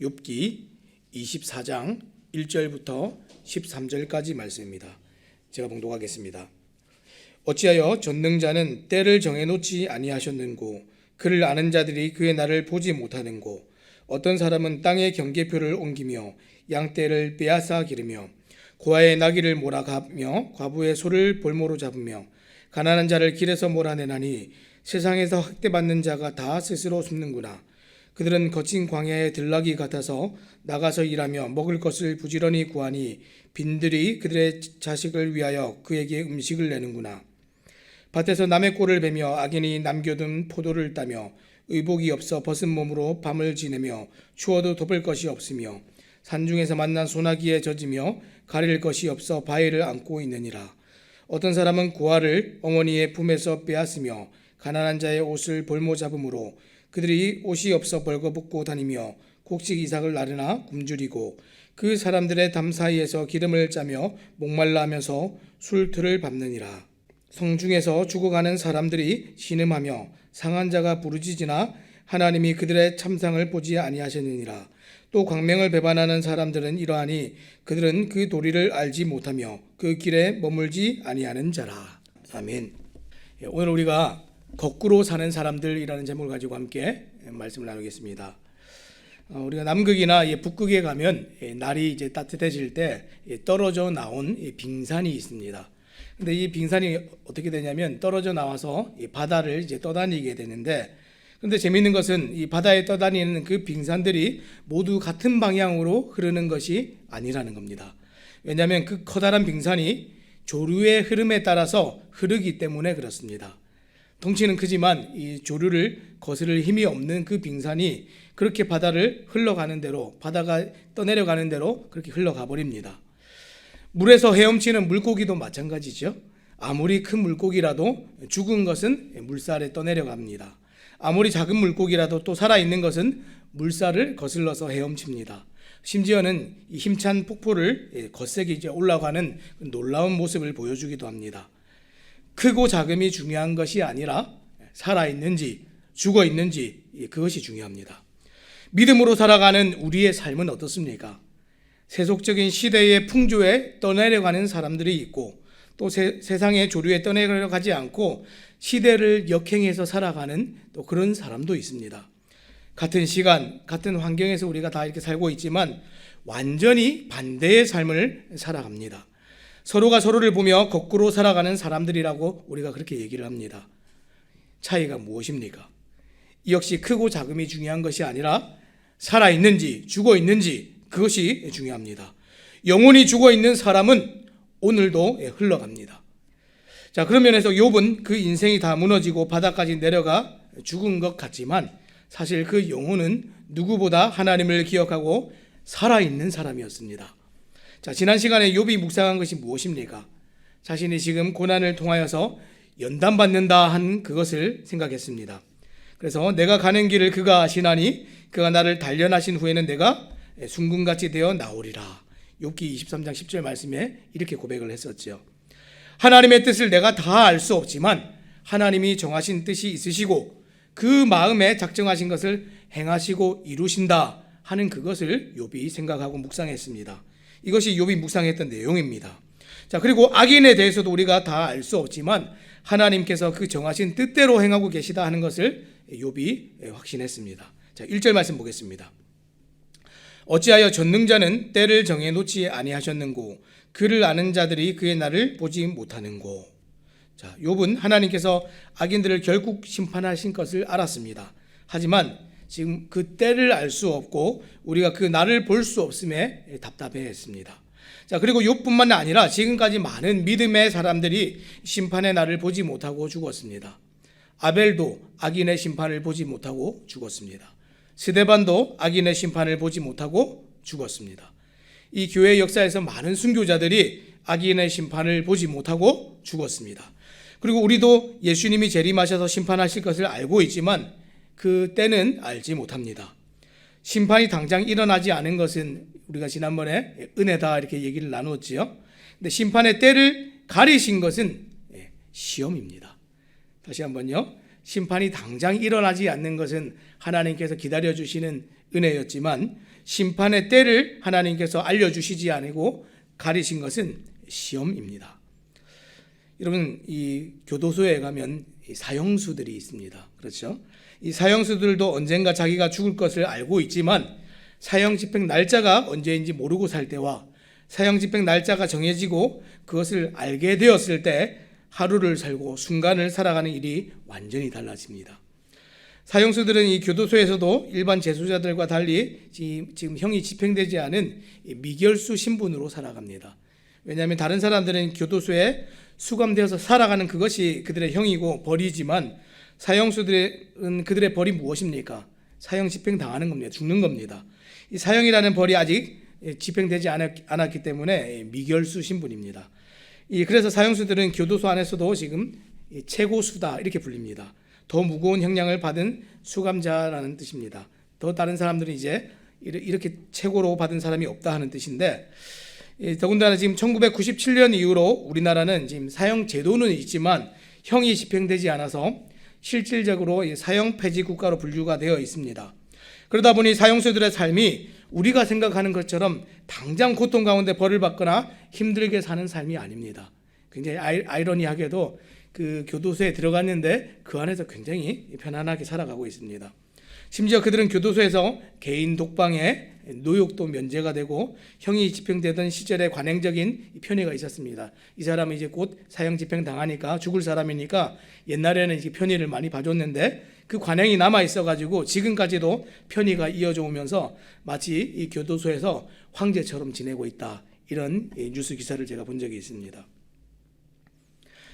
욥기 24장 1절부터 13절까지 말씀입니다. 제가 봉독하겠습니다. 어찌하여 전능자는 때를 정해놓지 아니하셨는고, 그를 아는 자들이 그의 날을 보지 못하는고. 어떤 사람은 땅의 경계표를 옮기며 양떼를 빼앗아 기르며 고아의 나귀를 몰아가며 과부의 소를 볼모로 잡으며 가난한 자를 길에서 몰아내나니, 세상에서 학대받는 자가 다 스스로 숨는구나. 그들은 거친 광야의 들나귀 같아서 나가서 일하며 먹을 것을 부지런히 구하니 빈들이 그들의 자식을 위하여 그에게 음식을 내는구나. 밭에서 남의 꼴을 베며 악인이 남겨둔 포도를 따며 의복이 없어 벗은 몸으로 밤을 지내며 추워도 덮을 것이 없으며 산중에서 만난 소나기에 젖으며 가릴 것이 없어 바위를 안고 있느니라. 어떤 사람은 고아를 어머니의 품에서 빼앗으며 가난한 자의 옷을 볼모 잡음으로 그들이 옷이 없어 벌거벗고 다니며 곡식 이삭을 나르나 굶주리고 그 사람들의 담 사이에서 기름을 짜며 목말라 하면서 술틀을 밟느니라. 성중에서 죽어가는 사람들이 신음하며 상한 자가 부르짖으나 하나님이 그들의 참상을 보지 아니하셨느니라. 또 광명을 배반하는 사람들은 이러하니 그들은 그 도리를 알지 못하며 그 길에 머물지 아니하는 자라. 아멘. 오늘 우리가 거꾸로 사는 사람들이라는 제목을 가지고 함께 말씀을 나누겠습니다. 우리가 남극이나 북극에 가면 날이 이제 따뜻해질 때 떨어져 나온 빙산이 있습니다. 근데 이 빙산이 어떻게 되냐면 떨어져 나와서 바다를 이제 떠다니게 되는데, 근데 재미있는 것은 이 바다에 떠다니는 그 빙산들이 모두 같은 방향으로 흐르는 것이 아니라는 겁니다. 왜냐하면 그 커다란 빙산이 조류의 흐름에 따라서 흐르기 때문에 그렇습니다. 덩치는 크지만 이 조류를 거스를 힘이 없는 그 빙산이 그렇게 바다를 흘러가는 대로, 바다가 떠내려가는 대로 그렇게 흘러가 버립니다. 물에서 헤엄치는 물고기도 마찬가지죠. 아무리 큰 물고기라도 죽은 것은 물살에 떠내려갑니다. 아무리 작은 물고기라도 또 살아있는 것은 물살을 거슬러서 헤엄칩니다. 심지어는 이 힘찬 폭포를 거세게 이제 올라가는 놀라운 모습을 보여주기도 합니다. 크고 작음이 중요한 것이 아니라 살아있는지 죽어있는지, 그것이 중요합니다. 믿음으로 살아가는 우리의 삶은 어떻습니까? 세속적인 시대의 풍조에 떠내려가는 사람들이 있고, 또 세상의 조류에 떠내려가지 않고 시대를 역행해서 살아가는 또 그런 사람도 있습니다. 같은 시간, 같은 환경에서 우리가 다 이렇게 살고 있지만 완전히 반대의 삶을 살아갑니다. 서로가 서로를 보며 거꾸로 살아가는 사람들이라고 우리가 그렇게 얘기를 합니다. 차이가 무엇입니까? 역시 크고 작음이 중요한 것이 아니라 살아있는지 죽어있는지, 그것이 중요합니다. 영혼이 죽어있는 사람은 오늘도 흘러갑니다. 자, 그런 면에서 욥은 그 인생이 다 무너지고 바다까지 내려가 죽은 것 같지만 사실 그 영혼은 누구보다 하나님을 기억하고 살아있는 사람이었습니다. 자, 지난 시간에 욥이 묵상한 것이 무엇입니까? 자신이 지금 고난을 통하여서 연단받는다 한 그것을 생각했습니다. 그래서 내가 가는 길을 그가 아시나니 그가 나를 단련하신 후에는 내가 순금같이 되어 나오리라. 욥기 23장 10절 말씀에 이렇게 고백을 했었죠. 하나님의 뜻을 내가 다 알 수 없지만 하나님이 정하신 뜻이 있으시고 그 마음에 작정하신 것을 행하시고 이루신다 하는 그것을 욥이 생각하고 묵상했습니다. 이것이 욥이 묵상했던 내용입니다. 자, 그리고 악인에 대해서도 우리가 다 알 수 없지만 하나님께서 그 정하신 뜻대로 행하고 계시다 하는 것을 욥이 확신했습니다. 자, 1절 말씀 보겠습니다. 어찌하여 전능자는 때를 정해놓지 아니하셨는고, 그를 아는 자들이 그의 날을 보지 못하는고. 자, 욥은 하나님께서 악인들을 결국 심판하신 것을 알았습니다. 하지만 지금 그 때를 알 수 없고 우리가 그 날을 볼 수 없음에 답답해했습니다. 자, 그리고 욥뿐만 아니라 지금까지 많은 믿음의 사람들이 심판의 날을 보지 못하고 죽었습니다. 아벨도 악인의 심판을 보지 못하고 죽었습니다. 스데반도 악인의 심판을 보지 못하고 죽었습니다. 이 교회 역사에서 많은 순교자들이 악인의 심판을 보지 못하고 죽었습니다. 그리고 우리도 예수님이 재림하셔서 심판하실 것을 알고 있지만 그 때는 알지 못합니다. 심판이 당장 일어나지 않은 것은 우리가 지난번에 은혜다 이렇게 얘기를 나누었지요. 근데 심판의 때를 가리신 것은 시험입니다. 다시 한번요. 심판이 당장 일어나지 않는 것은 하나님께서 기다려주시는 은혜였지만 심판의 때를 하나님께서 알려주시지 않고 가리신 것은 시험입니다. 여러분, 이 교도소에 가면 이 사형수들이 있습니다. 그렇죠? 이 사형수들도 언젠가 자기가 죽을 것을 알고 있지만 사형 집행 날짜가 언제인지 모르고 살 때와 사형 집행 날짜가 정해지고 그것을 알게 되었을 때 하루를 살고 순간을 살아가는 일이 완전히 달라집니다. 사형수들은 이 교도소에서도 일반 재소자들과 달리 지금 형이 집행되지 않은 미결수 신분으로 살아갑니다. 왜냐하면 다른 사람들은 교도소에 수감되어서 살아가는 그것이 그들의 형이고 벌이지만 사형수들은 그들의 벌이 무엇입니까? 사형 집행당하는 겁니다. 죽는 겁니다. 이 사형이라는 벌이 아직 집행되지 않았기 때문에 미결수 신분입니다. 그래서 사형수들은 교도소 안에서도 지금 최고수다 이렇게 불립니다. 더 무거운 형량을 받은 수감자라는 뜻입니다. 더 다른 사람들은 이제 이렇게 최고로 받은 사람이 없다 하는 뜻인데, 더군다나 지금 1997년 이후로 우리나라는 지금 사형 제도는 있지만 형이 집행되지 않아서 실질적으로 사형 폐지 국가로 분류가 되어 있습니다. 그러다 보니 사형수들의 삶이 우리가 생각하는 것처럼 당장 고통 가운데 벌을 받거나 힘들게 사는 삶이 아닙니다. 굉장히 아이러니하게도 그 교도소에 들어갔는데 그 안에서 굉장히 편안하게 살아가고 있습니다. 심지어 그들은 교도소에서 개인 독방에 노역도 면제가 되고 형이 집행되던 시절에 관행적인 편의가 있었습니다. 이 사람은 이제 곧 사형 집행 당하니까 죽을 사람이니까 옛날에는 이제 편의를 많이 봐줬는데 그 관행이 남아 있어가지고 지금까지도 편의가 이어져 오면서 마치 이 교도소에서 황제처럼 지내고 있다, 이런 뉴스 기사를 제가 본 적이 있습니다.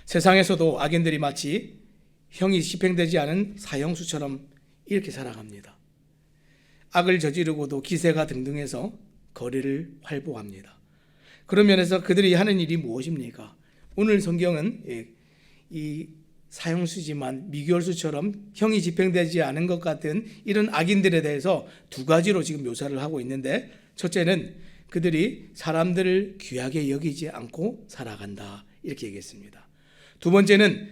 세상에서도 악인들이 마치 형이 집행되지 않은 사형수처럼 이렇게 살아갑니다. 악을 저지르고도 기세가 등등해서 거리를 활보합니다. 그런 면에서 그들이 하는 일이 무엇입니까? 오늘 성경은 이 사형수지만 미결수처럼 형이 집행되지 않은 것 같은 이런 악인들에 대해서 두 가지로 지금 묘사를 하고 있는데, 첫째는 그들이 사람들을 귀하게 여기지 않고 살아간다, 이렇게 얘기했습니다. 두 번째는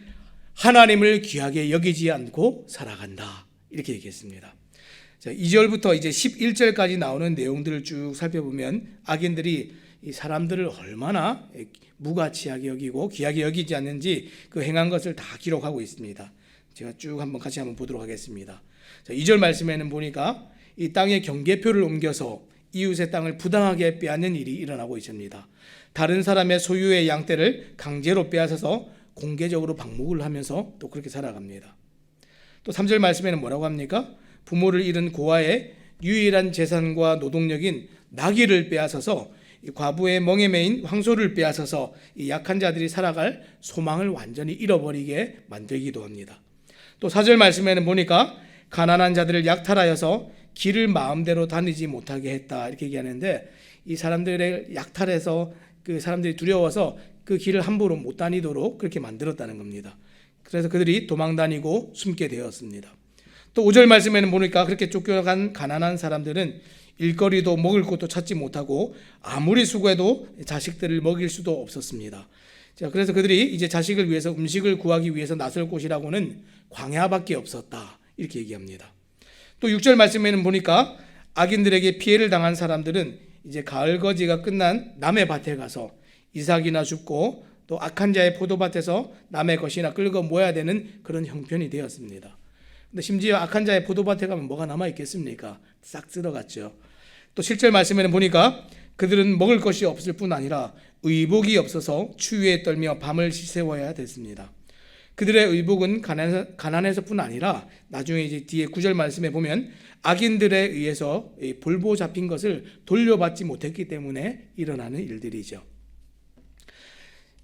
하나님을 귀하게 여기지 않고 살아간다, 이렇게 얘기했습니다. 자, 2절부터 이제 11절까지 나오는 내용들을 쭉 살펴보면 악인들이 이 사람들을 얼마나 무가치하게 여기고 귀하게 여기지 않는지 그 행한 것을 다 기록하고 있습니다. 제가 쭉 같이 한번 보도록 하겠습니다. 자, 2절 말씀에는 보니까 이 땅의 경계표를 옮겨서 이웃의 땅을 부당하게 빼앗는 일이 일어나고 있습니다. 다른 사람의 소유의 양떼를 강제로 빼앗아서 공개적으로 방목을 하면서 또 그렇게 살아갑니다. 또 3절 말씀에는 뭐라고 합니까? 부모를 잃은 고아의 유일한 재산과 노동력인 나귀를 빼앗아서 과부의 멍에 매인 황소를 빼앗아서 이 약한 자들이 살아갈 소망을 완전히 잃어버리게 만들기도 합니다. 또 4절 말씀에는 보니까 가난한 자들을 약탈하여서 길을 마음대로 다니지 못하게 했다, 이렇게 얘기하는데, 이 사람들의 약탈해서 그 사람들이 두려워서 그 길을 함부로 못 다니도록 그렇게 만들었다는 겁니다. 그래서 그들이 도망다니고 숨게 되었습니다. 또 5절 말씀에는 보니까 그렇게 쫓겨간 가난한 사람들은 일거리도 먹을 것도 찾지 못하고 아무리 수고해도 자식들을 먹일 수도 없었습니다. 자, 그래서 그들이 이제 자식을 위해서 음식을 구하기 위해서 나설 곳이라고는 광야밖에 없었다, 이렇게 얘기합니다. 또 6절 말씀에는 보니까 악인들에게 피해를 당한 사람들은 이제 가을 거지가 끝난 남의 밭에 가서 이삭이나 줍고 또 악한 자의 포도밭에서 남의 것이나 끌고 모아야 되는 그런 형편이 되었습니다. 근데 심지어 악한 자의 포도밭에 가면 뭐가 남아 있겠습니까? 싹 쓸어갔죠. 또 7절 말씀에는 보니까 그들은 먹을 것이 없을 뿐 아니라 의복이 없어서 추위에 떨며 밤을 지새워야 됐습니다. 그들의 의복은 가난해서뿐 아니라 나중에 이제 뒤에 9절 말씀에 보면 악인들에 의해서 볼보 잡힌 것을 돌려받지 못했기 때문에 일어나는 일들이죠.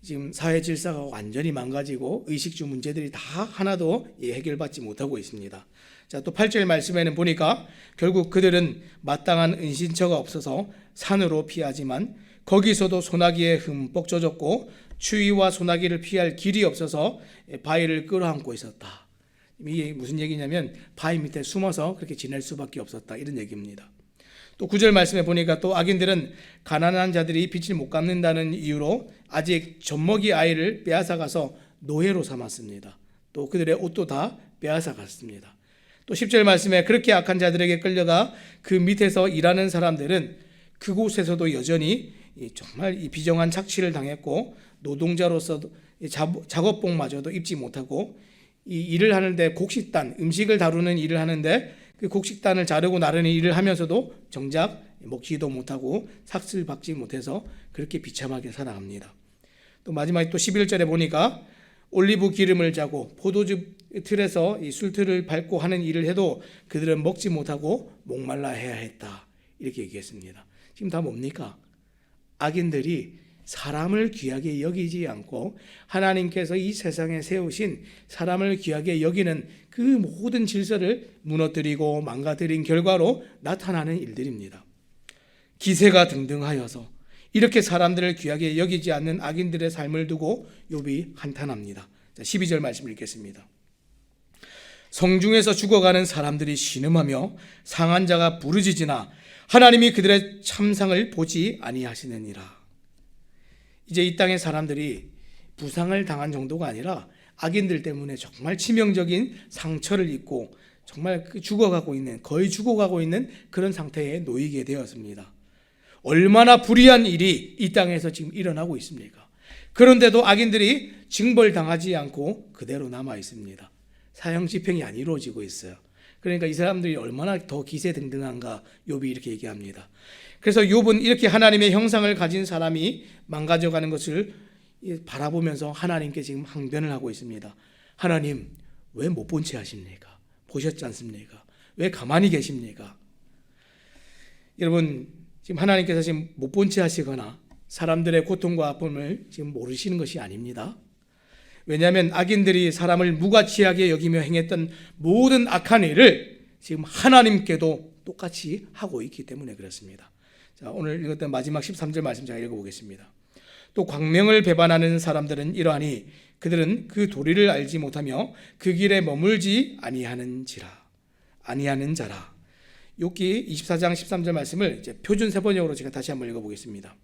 지금 사회 질서가 완전히 망가지고 의식주 문제들이 다 하나도 해결받지 못하고 있습니다. 자, 또 8절 말씀에는 보니까 결국 그들은 마땅한 은신처가 없어서 산으로 피하지만 거기서도 소나기에 흠뻑 젖었고 추위와 소나기를 피할 길이 없어서 바위를 끌어안고 있었다. 이게 무슨 얘기냐면 바위 밑에 숨어서 그렇게 지낼 수밖에 없었다, 이런 얘기입니다. 또 9절 말씀에 보니까 또 악인들은 가난한 자들이 빚을 못 갚는다는 이유로 아직 젖먹이 아이를 빼앗아가서 노예로 삼았습니다. 또 그들의 옷도 다 빼앗아갔습니다. 또 또 10절 말씀에 그렇게 악한 자들에게 끌려가 그 밑에서 일하는 사람들은 그곳에서도 여전히 정말 이 비정한 착취를 당했고 노동자로서도 작업복마저도 입지 못하고 이 일을 하는데 곡식단, 음식을 다루는 일을 하는데 그 곡식단을 자르고 나르는 일을 하면서도 정작 먹지도 못하고 삭슬 받지 못해서 그렇게 비참하게 살아갑니다. 또 마지막에 또 11절에 보니까 올리브 기름을 짜고 포도주 틀에서 이 술틀을 밟고 하는 일을 해도 그들은 먹지 못하고 목말라 해야 했다. 이렇게 얘기했습니다. 지금 다 뭡니까? 악인들이 사람을 귀하게 여기지 않고 하나님께서 이 세상에 세우신 사람을 귀하게 여기는 그 모든 질서를 무너뜨리고 망가뜨린 결과로 나타나는 일들입니다. 기세가 등등하여서 이렇게 사람들을 귀하게 여기지 않는 악인들의 삶을 두고 욥이 한탄합니다. 12절 말씀 읽겠습니다. 성중에서 죽어가는 사람들이 신음하며 상한 자가 부르짖으나 하나님이 그들의 참상을 보지 아니하시느니라. 이제 이 땅의 사람들이 부상을 당한 정도가 아니라 악인들 때문에 정말 치명적인 상처를 입고 정말 죽어가고 있는, 거의 죽어가고 있는 그런 상태에 놓이게 되었습니다. 얼마나 불의한 일이 이 땅에서 지금 일어나고 있습니까? 그런데도 악인들이 징벌당하지 않고 그대로 남아 있습니다. 사형 집행이 안 이루어지고 있어요. 그러니까 이 사람들이 얼마나 더 기세등등한가 욥이 이렇게 얘기합니다. 그래서 욥은 이렇게 하나님의 형상을 가진 사람이 망가져가는 것을 바라보면서 하나님께 지금 항변을 하고 있습니다. 하나님, 왜 못 본 채 하십니까? 보셨지 않습니까? 왜 가만히 계십니까? 여러분, 지금 하나님께서 지금 못 본 채 하시거나 사람들의 고통과 아픔을 지금 모르시는 것이 아닙니다. 왜냐하면 악인들이 사람을 무가치하게 여기며 행했던 모든 악한 일을 지금 하나님께도 똑같이 하고 있기 때문에 그렇습니다. 자, 오늘 읽었던 마지막 13절 말씀 제가 읽어보겠습니다. 또 광명을 배반하는 사람들은 이러하니 그들은 그 도리를 알지 못하며 그 길에 머물지 아니하는 자라. 욥기 24장 13절 말씀을 이제 표준 세번역으로 제가 다시 한번 읽어보겠습니다.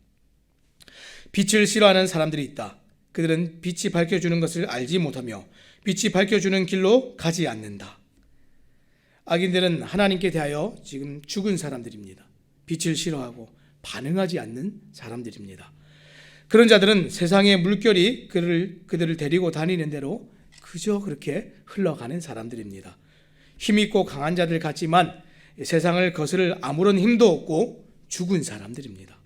빛을 싫어하는 사람들이 있다. 그들은 빛이 밝혀주는 것을 알지 못하며 빛이 밝혀주는 길로 가지 않는다. 악인들은 하나님께 대하여 지금 죽은 사람들입니다. 빛을 싫어하고 반응하지 않는 사람들입니다. 그런 자들은 세상의 물결이 그들을 데리고 다니는 대로 그저 그렇게 흘러가는 사람들입니다. 힘있고 강한 자들 같지만 세상을 거스를 아무런 힘도 없고 죽은 사람들입니다.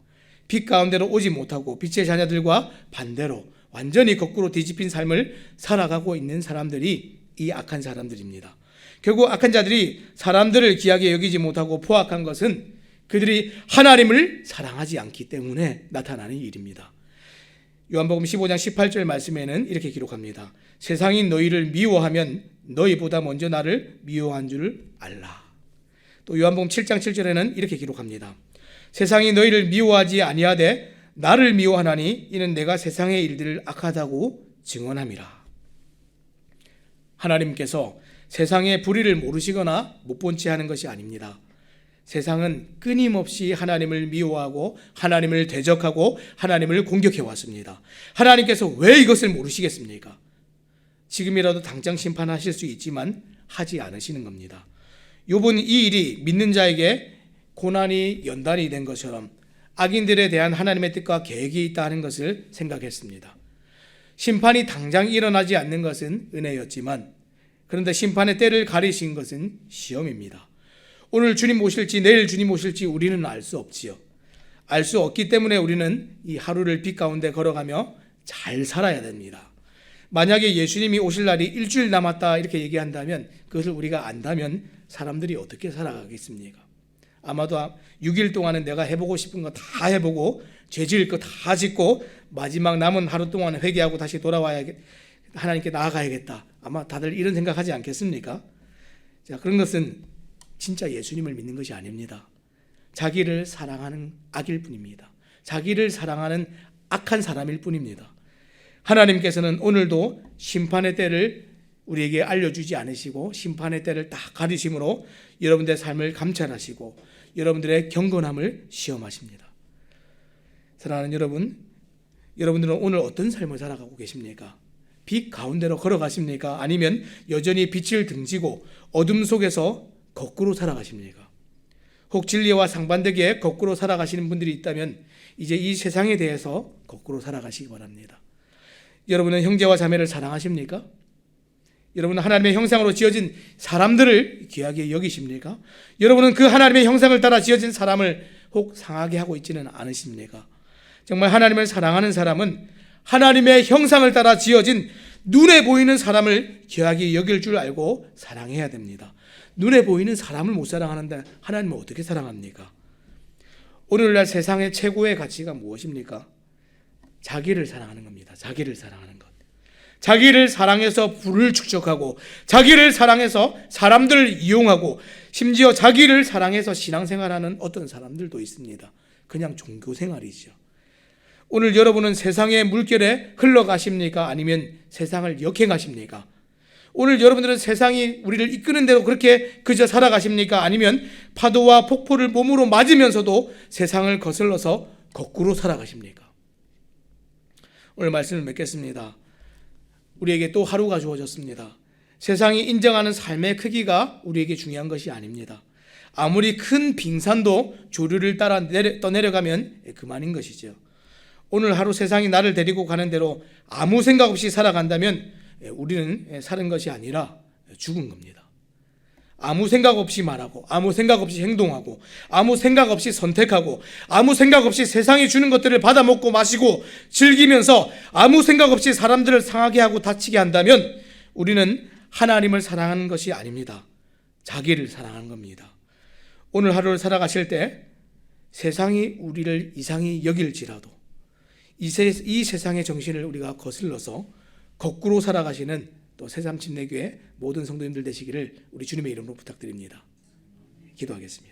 빛 가운데로 오지 못하고 빛의 자녀들과 반대로 완전히 거꾸로 뒤집힌 삶을 살아가고 있는 사람들이 이 악한 사람들입니다. 결국 악한 자들이 사람들을 귀하게 여기지 못하고 포악한 것은 그들이 하나님을 사랑하지 않기 때문에 나타나는 일입니다. 요한복음 15장 18절 말씀에는 이렇게 기록합니다. 세상이 너희를 미워하면 너희보다 먼저 나를 미워한 줄을 알라. 또 요한복음 7장 7절에는 이렇게 기록합니다. 세상이 너희를 미워하지 아니하되 나를 미워하나니 이는 내가 세상의 일들을 악하다고 증언함이라. 하나님께서 세상의 불의를 모르시거나 못 본 채 하는 것이 아닙니다. 세상은 끊임없이 하나님을 미워하고 하나님을 대적하고 하나님을 공격해 왔습니다. 하나님께서 왜 이것을 모르시겠습니까? 지금이라도 당장 심판하실 수 있지만 하지 않으시는 겁니다. 욥은 이 일이 믿는 자에게 고난이 연단이 된 것처럼 악인들에 대한 하나님의 뜻과 계획이 있다 하는 것을 생각했습니다. 심판이 당장 일어나지 않는 것은 은혜였지만 그런데 심판의 때를 가리신 것은 시험입니다. 오늘 주님 오실지 내일 주님 오실지 우리는 알 수 없지요. 알 수 없기 때문에 우리는 이 하루를 빛 가운데 걸어가며 잘 살아야 됩니다. 만약에 예수님이 오실 날이 일주일 남았다 이렇게 얘기한다면 그것을 우리가 안다면 사람들이 어떻게 살아가겠습니까? 아마도 6일 동안은 내가 해보고 싶은 거 다 해보고 죄 지을 거 다 짓고 마지막 남은 하루 동안 회개하고 다시 돌아와야 하나님께 나아가야겠다. 아마 다들 이런 생각하지 않겠습니까? 자, 그런 것은 진짜 예수님을 믿는 것이 아닙니다. 자기를 사랑하는 악일 뿐입니다. 자기를 사랑하는 악한 사람일 뿐입니다. 하나님께서는 오늘도 심판의 때를 우리에게 알려주지 않으시고 심판의 때를 딱 가리심으로 여러분들의 삶을 감찰하시고 여러분들의 경건함을 시험하십니다. 사랑하는 여러분, 여러분들은 오늘 어떤 삶을 살아가고 계십니까? 빛 가운데로 걸어가십니까? 아니면 여전히 빛을 등지고 어둠 속에서 거꾸로 살아가십니까? 혹 진리와 상반되게 거꾸로 살아가시는 분들이 있다면 이제 이 세상에 대해서 거꾸로 살아가시기 바랍니다. 여러분은 형제와 자매를 사랑하십니까? 여러분은 하나님의 형상으로 지어진 사람들을 귀하게 여기십니까? 여러분은 그 하나님의 형상을 따라 지어진 사람을 혹 상하게 하고 있지는 않으십니까? 정말 하나님을 사랑하는 사람은 하나님의 형상을 따라 지어진 눈에 보이는 사람을 귀하게 여길 줄 알고 사랑해야 됩니다. 눈에 보이는 사람을 못 사랑하는데 하나님을 어떻게 사랑합니까? 오늘날 세상의 최고의 가치가 무엇입니까? 자기를 사랑하는 겁니다. 자기를 사랑하는 것. 자기를 사랑해서 부를 축적하고, 자기를 사랑해서 사람들을 이용하고, 심지어 자기를 사랑해서 신앙생활하는 어떤 사람들도 있습니다. 그냥 종교생활이죠. 오늘 여러분은 세상의 물결에 흘러가십니까? 아니면 세상을 역행하십니까? 오늘 여러분들은 세상이 우리를 이끄는 대로 그렇게 그저 살아가십니까? 아니면 파도와 폭포를 몸으로 맞으면서도 세상을 거슬러서 거꾸로 살아가십니까? 오늘 말씀을 맺겠습니다. 우리에게 또 하루가 주어졌습니다. 세상이 인정하는 삶의 크기가 우리에게 중요한 것이 아닙니다. 아무리 큰 빙산도 조류를 따라 떠내려가면 그만인 것이죠. 오늘 하루 세상이 나를 데리고 가는 대로 아무 생각 없이 살아간다면 우리는 사는 것이 아니라 죽은 겁니다. 아무 생각 없이 말하고, 아무 생각 없이 행동하고, 아무 생각 없이 선택하고, 아무 생각 없이 세상이 주는 것들을 받아 먹고 마시고 즐기면서 아무 생각 없이 사람들을 상하게 하고 다치게 한다면 우리는 하나님을 사랑하는 것이 아닙니다. 자기를 사랑하는 겁니다. 오늘 하루를 살아가실 때 세상이 우리를 이상히 여길지라도 이 세상의 정신을 우리가 거슬러서 거꾸로 살아가시는 또 새삼침례교회 모든 성도님들 되시기를 우리 주님의 이름으로 부탁드립니다. 기도하겠습니다.